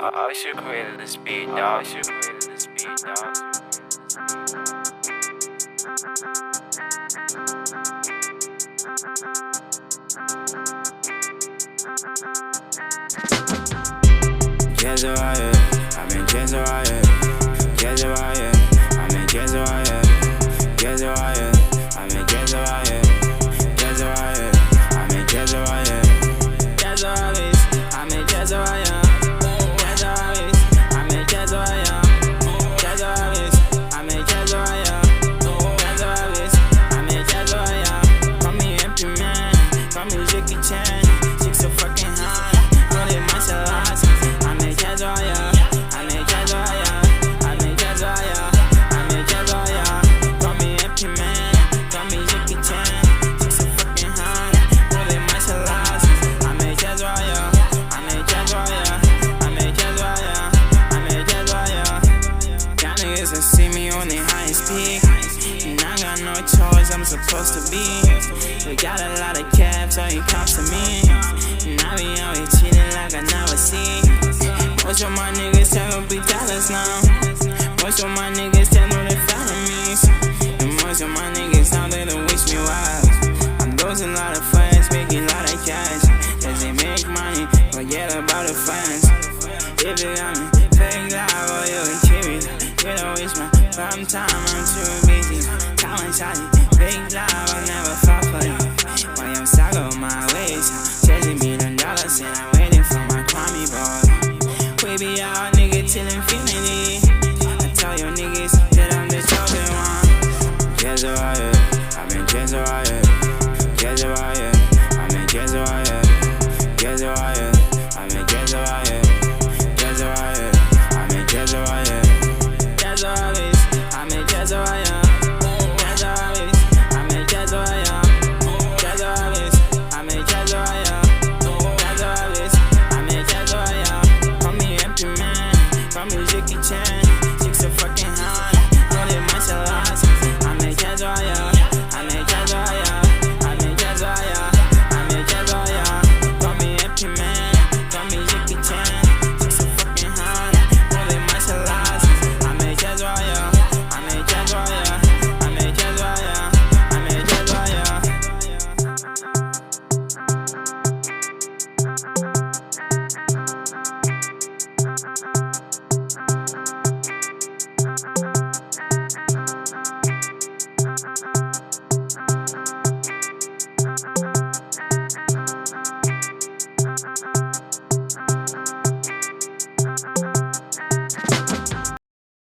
I should created this beat, dog. Cassowarior, I'm in Cassowarior. Cassowarior, I'm in Cassowarior. Cassowarior, I'm in Cassowarior. Cassowarior, I'm in Cassowarior. Cassowarior, I'm in Cassowarior. Cassowarior, I'm in Cassowarior. Cassowarior, I'm in Cassowarior. Cassowarior, I'm in Cassowarior. Call me empty man, call me Jackie Chan. Chick so fucking hot, call it martial arts. I'm in Cassowarior. I'm in Cassowarior. I'm in Cassowarior. I'm in Cassowarior. Call me empty man, call me Jackie Chan. Chick so fucking hot, call it martial arts. I'm in Cassowarior. I'm in Cassowarior. I'm in Cassowarior. I'm in Cassowarior. Y'all niggas will see me on the highest peak, and I got no choice, I'm supposed to be. We got a lot of cabs, so he comes to me, and I be out here cheating like I never see. Most of my niggas tell me be dollars now. Most of my niggas tell me they felonies, and most of my niggas now they don't wish me wild. I'm losing a lot of friends, making a lot of cash, cause they make money, forget about the fans. If you got me, fake life, or you can keep it. You don't waste my time, I'm too busy. Time and shawty, fake life.